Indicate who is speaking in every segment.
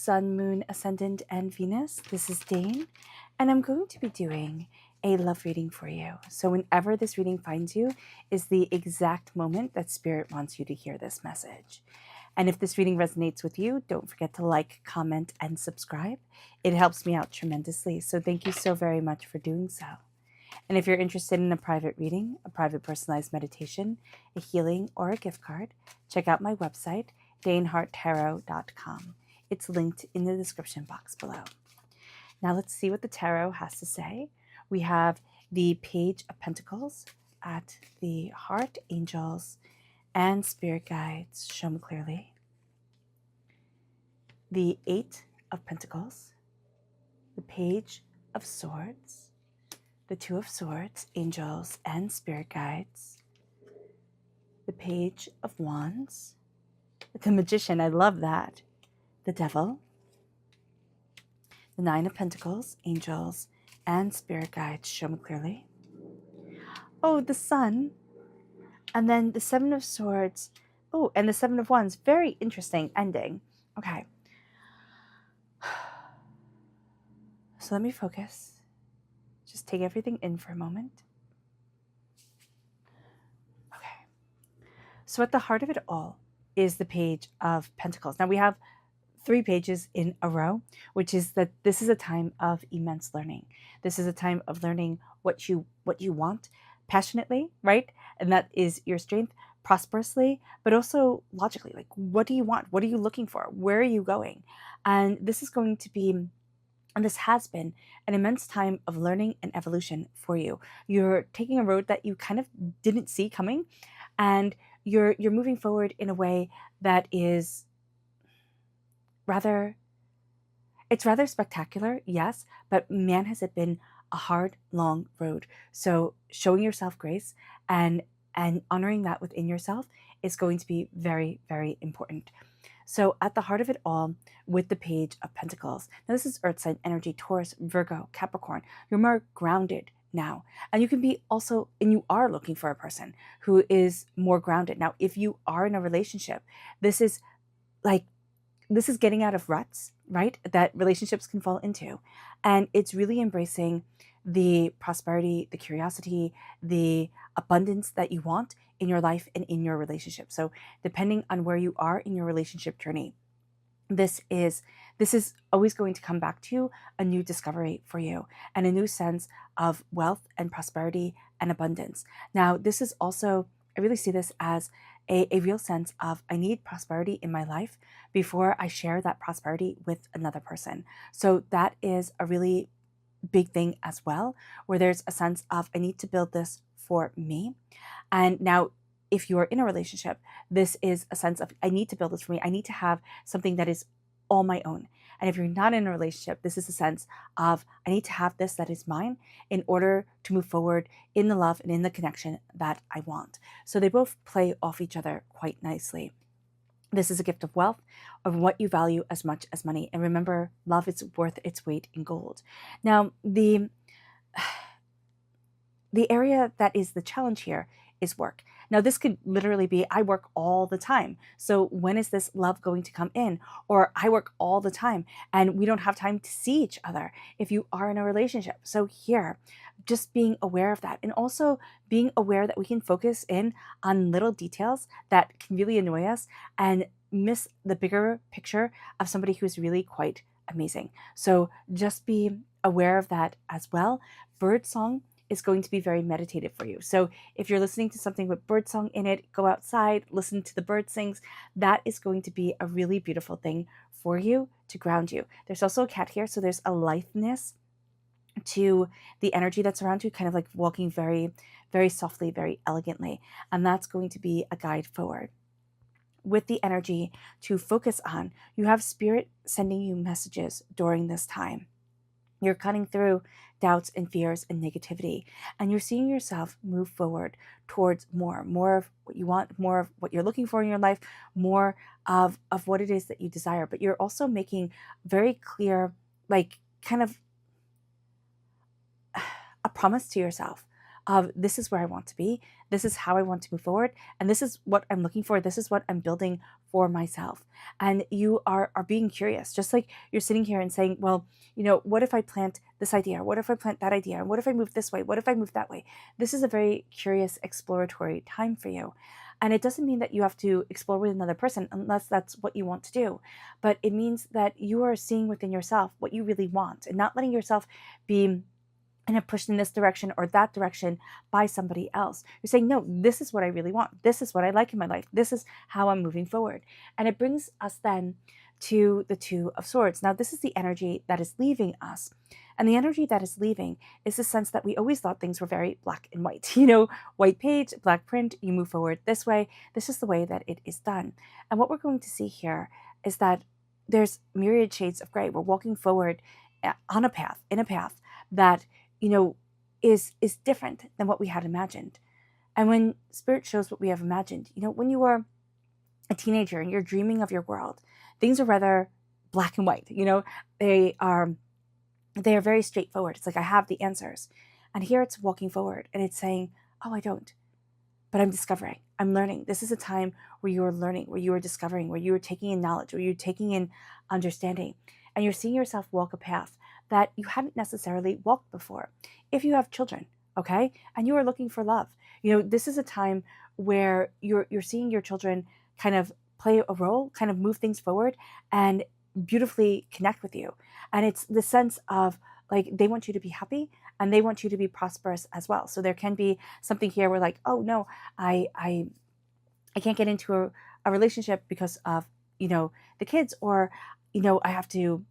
Speaker 1: Sun, Moon, Ascendant, and Venus. This is Dane, and I'm going to be doing a love reading for you. So whenever this reading finds you is the exact moment that Spirit wants you to hear this message. And if this reading resonates with you, don't forget to like, comment, and subscribe. It helps me out tremendously, so thank you so very much for doing so. And if you're interested in a private reading, a private personalized meditation, a healing, or a gift card, check out my website, daneharttarot.com. It's linked in the description box below. Now let's see what the tarot has to say. We have the Page of Pentacles at the heart, angels, and spirit guides. Show me clearly. The Eight of Pentacles, the Page of Swords, the Two of Swords, angels, and spirit guides, the Page of Wands, the Magician, I love that, the Devil, the Nine of Pentacles, angels, and spirit guides. Show me clearly. Oh, the Sun, and then the Seven of Swords. Oh, and the Seven of Wands. Very interesting ending. Okay. So let me focus. Just take everything in for a moment. Okay. So at the heart of it all is the Page of Pentacles. Now we have 3 pages in a row, which is that this is a time of immense learning. This is a time of learning what you want passionately, right? And that is your strength, prosperously, but also logically. Like, what do you want? What are you looking for? Where are you going? And this is going to be, and this has been, an immense time of learning and evolution for you. You're taking a road that you kind of didn't see coming, and you're moving forward in a way that is rather spectacular, yes, but man, has it been a hard, long road. So showing yourself grace and honoring that within yourself is going to be very, very important. So at the heart of it all, with the Page of Pentacles, now this is Earth sign energy, Taurus, Virgo, Capricorn. You're more grounded now, and you can be also, and you are looking for a person who is more grounded. Now, if you are in a relationship, this is getting out of ruts, right? That relationships can fall into. And it's really embracing the prosperity, the curiosity, the abundance that you want in your life and in your relationship. So depending on where you are in your relationship journey, this is always going to come back to a new discovery for you and a new sense of wealth and prosperity and abundance. Now, this is also, I really see this as a real sense of, I need prosperity in my life before I share that prosperity with another person. So that is a really big thing as well, where there's a sense of, I need to build this for me. And now, if you're in a relationship, this is a sense of, I need to build this for me. I need to have something that is all my own. And if you're not in a relationship, this is a sense of, I need to have this that is mine in order to move forward in the love and in the connection that I want. So they both play off each other quite nicely. This is a gift of wealth, of what you value as much as money. And remember, love is worth its weight in gold. Now, the area that is the challenge here is work. Now, this could literally be, I work all the time. So when is this love going to come in? Or I work all the time and we don't have time to see each other if you are in a relationship. So here, just being aware of that, and also being aware that we can focus in on little details that can really annoy us and miss the bigger picture of somebody who's really quite amazing. So just be aware of that as well. Birdsong is going to be very meditative for you. So if you're listening to something with birdsong in it, go outside, listen to the bird sings. That is going to be a really beautiful thing for you to ground you. There's also a cat here, so there's a litheness to the energy that's around you, kind of like walking very, very softly, very elegantly. And that's going to be a guide forward. With the energy to focus on, you have Spirit sending you messages during this time. You're cutting through doubts and fears and negativity, and you're seeing yourself move forward towards more of what you want, more of what you're looking for in your life, more of what it is that you desire. But you're also making very clear, like, kind of a promise to yourself of this is where I want to be, this is how I want to move forward, and this is what I'm looking for, this is what I'm building for myself. And you are being curious, just like you're sitting here and saying, well, what if I plant this idea? What if I plant that idea? What if I move this way? What if I move that way? This is a very curious, exploratory time for you. And it doesn't mean that you have to explore with another person unless that's what you want to do. But it means that you are seeing within yourself what you really want and not letting yourself be pushed in this direction or that direction by somebody else. You're saying, no, this is what I really want. This is what I like in my life. This is how I'm moving forward. And it brings us then to the Two of Swords. Now, this is the energy that is leaving us. And the energy that is leaving is the sense that we always thought things were very black and white. White page, black print, you move forward this way. This is the way that it is done. And what we're going to see here is that there's myriad shades of gray. We're walking forward on a path, in a path that is different than what we had imagined. And when Spirit shows what we have imagined, when you are a teenager and you're dreaming of your world, things are rather black and white. They are very straightforward. It's like, I have the answers. And here it's walking forward and it's saying, oh, I don't. But I'm discovering, I'm learning. This is a time where you are learning, where you are discovering, where you are taking in knowledge, where you're taking in understanding. And you're seeing yourself walk a path that you hadn't necessarily walked before. If you have children, okay, and you are looking for love, this is a time where you're seeing your children kind of play a role, kind of move things forward and beautifully connect with you. And it's the sense of like, they want you to be happy and they want you to be prosperous as well. So there can be something here where like, oh no, I can't get into a relationship because of, the kids, or, I have to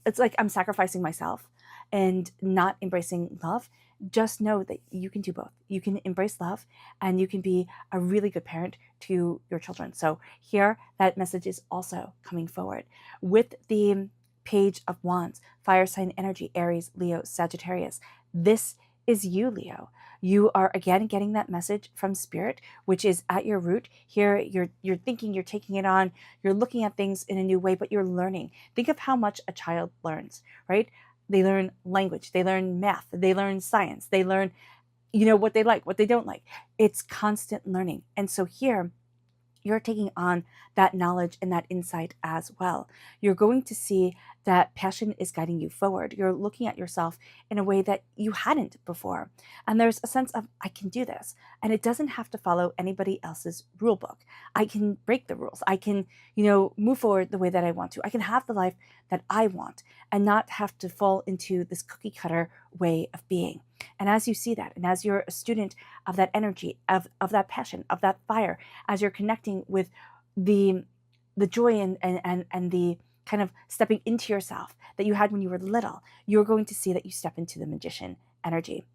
Speaker 1: it's like I'm sacrificing myself and not embracing love. Just know that you can do both. You can embrace love and you can be a really good parent to your children. So here, that message is also coming forward with the Page of Wands, fire sign energy, Aries, Leo, Sagittarius. This is you, Leo. You are again getting that message from Spirit, which is at your root. Here, you're thinking, you're taking it on, you're looking at things in a new way, but you're learning. Think of how much a child learns, right? They learn language, they learn math, they learn science, they learn, what they like, what they don't like. It's constant learning. And so here, you're taking on that knowledge and that insight as well. You're going to see that passion is guiding you forward. You're looking at yourself in a way that you hadn't before. And there's a sense of, I can do this. And it doesn't have to follow anybody else's rule book. I can break the rules. I can, move forward the way that I want to. I can have the life that I want and not have to fall into this cookie cutter way of being. And as you see that, and as you're a student of that energy, of that passion, of that fire, as you're connecting with the joy and the kind of stepping into yourself that you had when you were little, you're going to see that you step into the magician energy.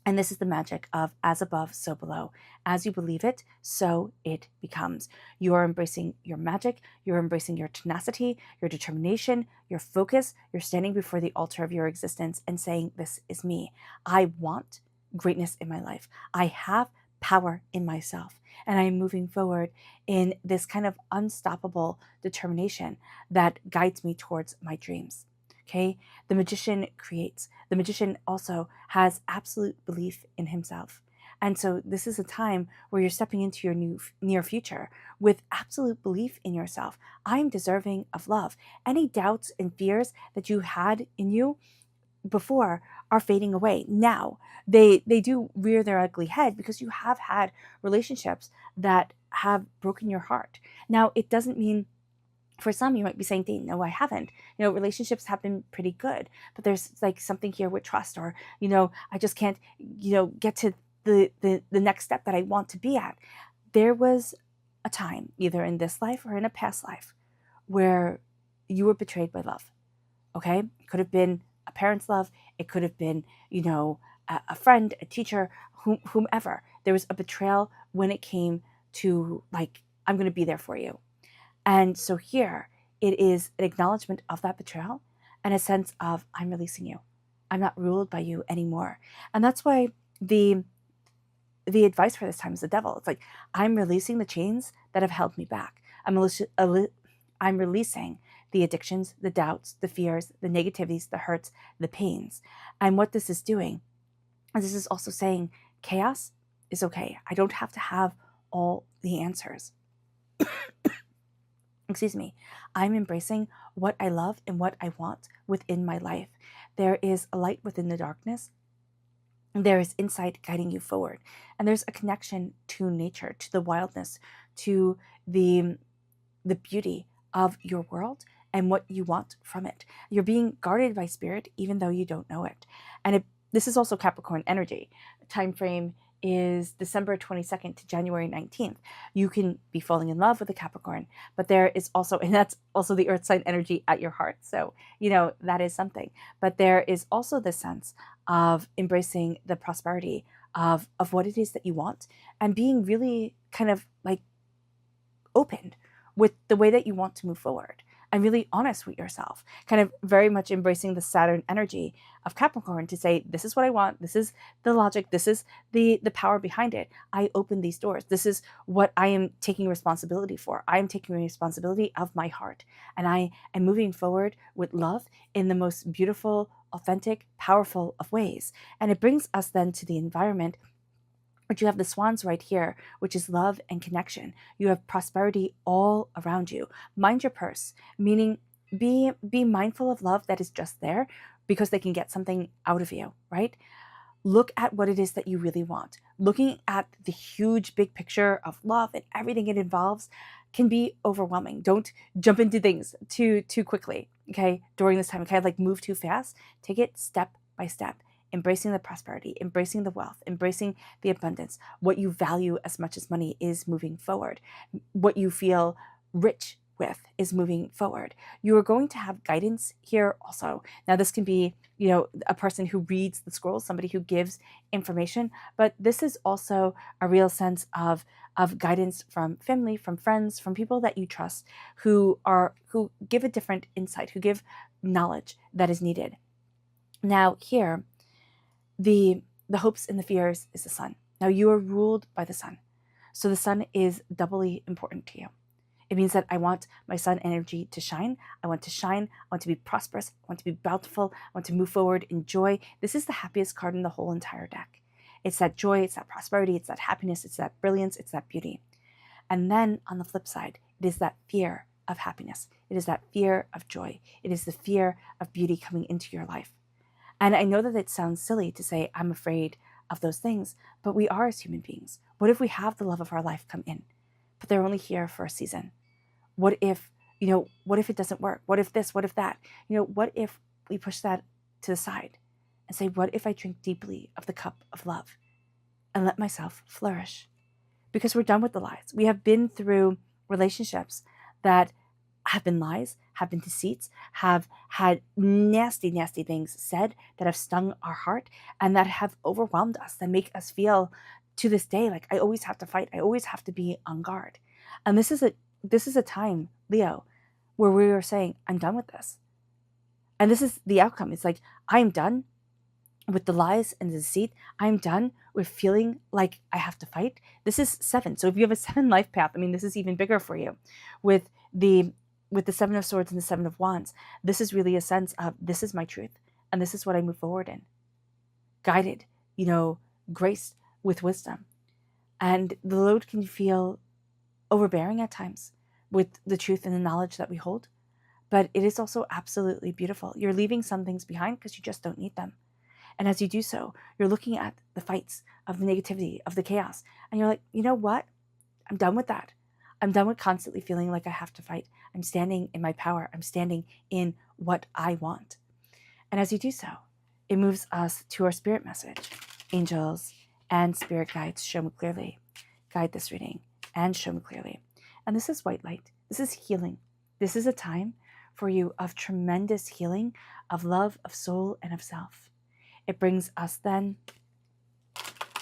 Speaker 1: And this is the magic of as above, so below. As you believe it, so it becomes. You are embracing your magic. You're embracing your tenacity, your determination, your focus. You're standing before the altar of your existence and saying, this is me. I want greatness in my life. I have power in myself. And I'm moving forward in this kind of unstoppable determination that guides me towards my dreams. Okay, the magician creates. The magician also has absolute belief in himself. And so this is a time where you're stepping into your near future with absolute belief in yourself. I'm deserving of love. Any doubts and fears that you had in you before are fading away. Now, they do rear their ugly head because you have had relationships that have broken your heart. Now, it doesn't mean, for some, you might be saying, Dane, no, I haven't. Relationships have been pretty good, but there's like something here with trust, or, I just can't, get to the next step that I want to be at. There was a time, either in this life or in a past life, where you were betrayed by love. Okay? It could have been a parent's love. It could have been, a friend, a teacher, whomever. There was a betrayal when it came to like, I'm going to be there for you. And so here, it is an acknowledgement of that betrayal and a sense of, I'm releasing you. I'm not ruled by you anymore. And that's why the advice for this time is the devil. It's like, I'm releasing the chains that have held me back. I'm releasing the addictions, the doubts, the fears, the negativities, the hurts, the pains. And what this is doing is this is also saying Chaos is okay. I don't have to have all the answers. Excuse me. I'm embracing what I love and what I want within my life. There is a light within the darkness. There is insight guiding you forward. And there's a connection to nature, to the wildness, to the beauty of your world and what you want from it. You're being guarded by spirit even though you don't know it. And this is also Capricorn energy. Time frame is December 22nd to January 19th. You can be falling in love with a Capricorn, but there is also, and that's also the earth sign energy at your heart. So, that is something. But there is also the sense of embracing the prosperity of what it is that you want and being really kind of like open with the way that you want to move forward and really honest with yourself, kind of very much embracing the Saturn energy of Capricorn to say, this is what I want. This is the logic. This is the power behind it. I open these doors. This is what I am taking responsibility for. I am taking responsibility of my heart. And I am moving forward with love in the most beautiful, authentic, powerful of ways. And it brings us then to the environment, but you have the swans right here, which is love and connection. You have prosperity all around you. Mind your purse, meaning be mindful of love that is just there because they can get something out of you, right? Look at what it is that you really want. Looking at the huge big picture of love and everything it involves can be overwhelming. Don't jump into things too quickly, okay? During this time, kind of like move too fast. Take it step by step. Embracing the prosperity, embracing the wealth, embracing the abundance. What you value as much as money is moving forward. What you feel rich with is moving forward. You are going to have guidance here also. Now, this can be, a person who reads the scrolls, somebody who gives information, but this is also a real sense of guidance from family, from friends, from people that you trust, who give a different insight, who give knowledge that is needed. Now, here, the hopes and the fears is the sun. Now you are ruled by the sun. So the sun is doubly important to you. It means that I want my sun energy to shine. I want to shine. I want to be prosperous. I want to be bountiful. I want to move forward in joy. This is the happiest card in the whole entire deck. It's that joy, it's that prosperity, it's that happiness, it's that brilliance, it's that beauty. And then on the flip side, it is that fear of happiness. It is that fear of joy. It is the fear of beauty coming into your life. And I know that it sounds silly to say I'm afraid of those things, but we are as human beings. What if we have the love of our life come in, but they're only here for a season? What if, what if it doesn't work? What if this, what if that? What if we push that to the side and say, what if I drink deeply of the cup of love and let myself flourish? Because we're done with the lies. We have been through relationships that have been lies, have been deceits, have had nasty, nasty things said that have stung our heart and that have overwhelmed us, that make us feel to this day like I always have to fight, I always have to be on guard. And this is a time, Leo, where we are saying, I'm done with this. And this is the outcome. It's like, I'm done with the lies and the deceit. I'm done with feeling like I have to fight. This is 7. So if you have a 7 life path, this is even bigger for you. With the 7 of Swords and the 7 of Wands, this is really a sense of, this is my truth, and this is what I move forward in. Guided, graced with wisdom. And the load can feel overbearing at times with the truth and the knowledge that we hold, but it is also absolutely beautiful. You're leaving some things behind because you just don't need them. And as you do so, you're looking at the fights of the negativity, of the chaos, and you're like, you know what? I'm done with that. I'm done with constantly feeling like I have to fight. I'm standing in my power. I'm standing in what I want. And as you do so, it moves us to our spirit message. Angels and spirit guides, show me clearly. Guide this reading and show me clearly. And this is white light. This is healing. This is a time for you of tremendous healing, of love, of soul, and of self. It brings us then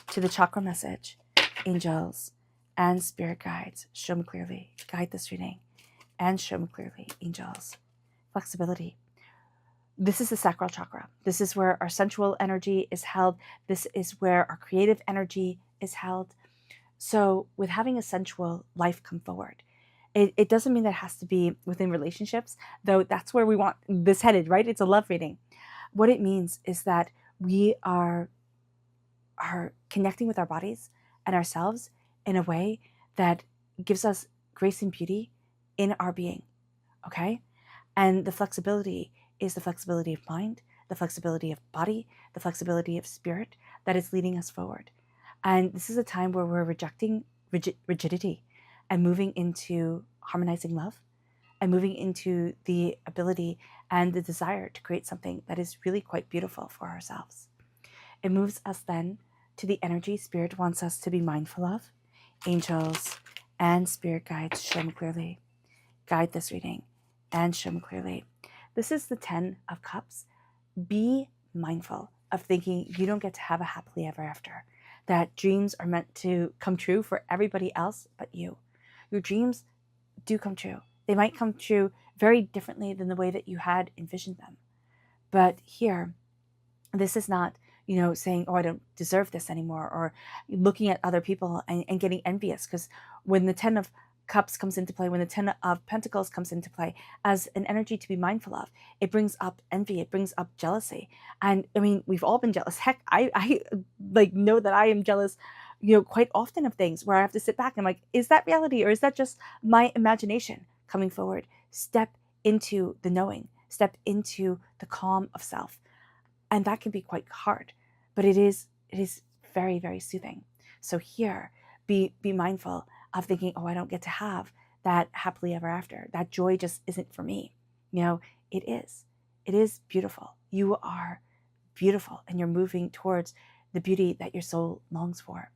Speaker 1: to the chakra message. Angels and spirit guides, show me clearly. Guide this reading and show me clearly. Angels. Flexibility. This is the sacral chakra. This is where our sensual energy is held. This is where our creative energy is held. So with having a sensual life come forward, it doesn't mean that it has to be within relationships, though that's where we want this headed, right? It's a love reading. What it means is that we are are connecting with our bodies and ourselves in a way that gives us grace and beauty in our being, okay? And the flexibility is the flexibility of mind, the flexibility of body, the flexibility of spirit that is leading us forward. And this is a time where we're rejecting rigidity and moving into harmonizing love and moving into the ability and the desire to create something that is really quite beautiful for ourselves. It moves us then to the energy Spirit wants us to be mindful of. Angels and spirit guides, show me clearly. Guide this reading and show me clearly. This is the 10 of Cups. Be mindful of thinking you don't get to have a happily ever after, that dreams are meant to come true for everybody else but you. Your dreams do come true. They might come true very differently than the way that you had envisioned them. But here, this is not, saying, oh, I don't deserve this anymore, or looking at other people and getting envious. Because when the 10 of Cups comes into play, when the 10 of Pentacles comes into play as an energy to be mindful of, it brings up envy, it brings up jealousy. And I mean, we've all been jealous. Heck, I like know that I am jealous, quite often of things where I have to sit back and I'm like, is that reality or is that just my imagination coming forward? Step into the knowing, step into the calm of self. And that can be quite hard, but it is very, very soothing. So here, be mindful of thinking, oh, I don't get to have that happily ever after. That joy just isn't for me. It is. It is beautiful. You are beautiful, and you're moving towards the beauty that your soul longs for.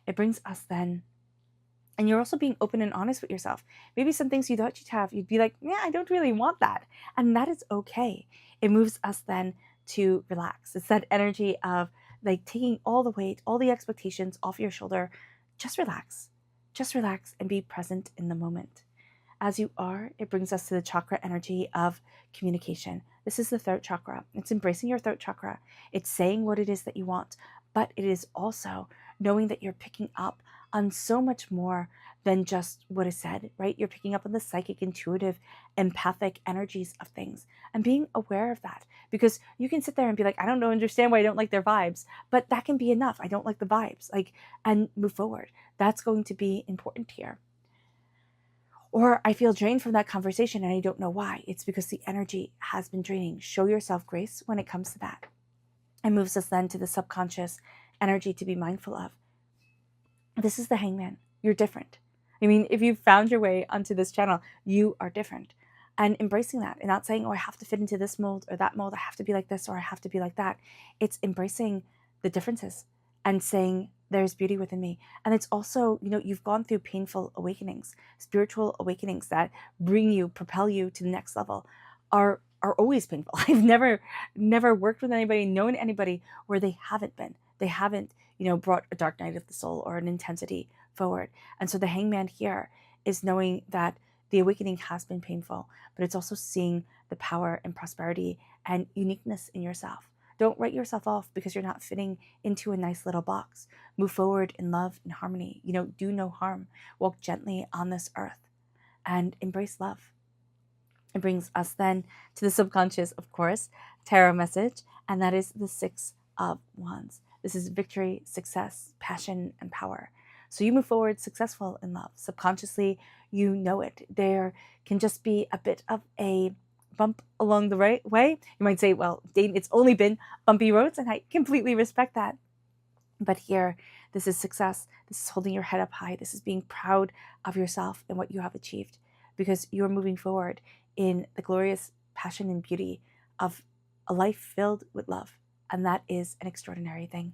Speaker 1: It brings us then, and you're also being open and honest with yourself. Maybe some things you thought you'd have, you'd be like, yeah, I don't really want that. And that is okay. It moves us then to relax. It's that energy of like taking all the weight, all the expectations off your shoulder. Just relax. Just relax and be present in the moment. As you are, it brings us to the chakra energy of communication. This is the throat chakra. It's embracing your throat chakra. It's saying what it is that you want, but it is also knowing that you're picking up on so much more than just what is said, right? You're picking up on the psychic, intuitive, empathic energies of things and being aware of that, because you can sit there and be like, I don't understand why I don't like their vibes, but that can be enough. I don't like the vibes, and move forward. That's going to be important here. Or I feel drained from that conversation and I don't know why. It's because the energy has been draining. Show yourself grace when it comes to that. It moves us then to the subconscious energy to be mindful of. This is the Hangman. You're different. I mean, if you've found your way onto this channel, you are different. And embracing that and not saying, oh, I have to fit into this mold or that mold. I have to be like this or I have to be like that. It's embracing the differences and saying, there's beauty within me. And it's also, you've gone through painful awakenings, spiritual awakenings that propel you to the next level are always painful. I've never worked with anybody, known anybody where they haven't been. They haven't, brought a dark night of the soul or an intensity forward. And so the Hangman here is knowing that the awakening has been painful, but it's also seeing the power and prosperity and uniqueness in yourself. Don't write yourself off because you're not fitting into a nice little box. Move forward in love and harmony. Do no harm. Walk gently on this earth and embrace love. It brings us then to the subconscious, of course, tarot message, and that is the 6 of Wands. This is victory, success, passion, and power. So you move forward successful in love. Subconsciously, you know it. There can just be a bit of a bump along the right way. You might say, well, Dane, it's only been bumpy roads, and I completely respect that. But here, this is success. This is holding your head up high. This is being proud of yourself and what you have achieved, because you're moving forward in the glorious passion and beauty of a life filled with love. And that is an extraordinary thing.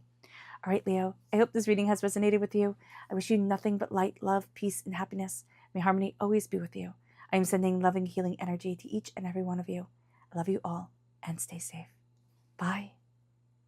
Speaker 1: All right, Leo, I hope this reading has resonated with you. I wish you nothing but light, love, peace, and happiness. May harmony always be with you. I am sending loving, healing energy to each and every one of you. I love you all, and stay safe. Bye.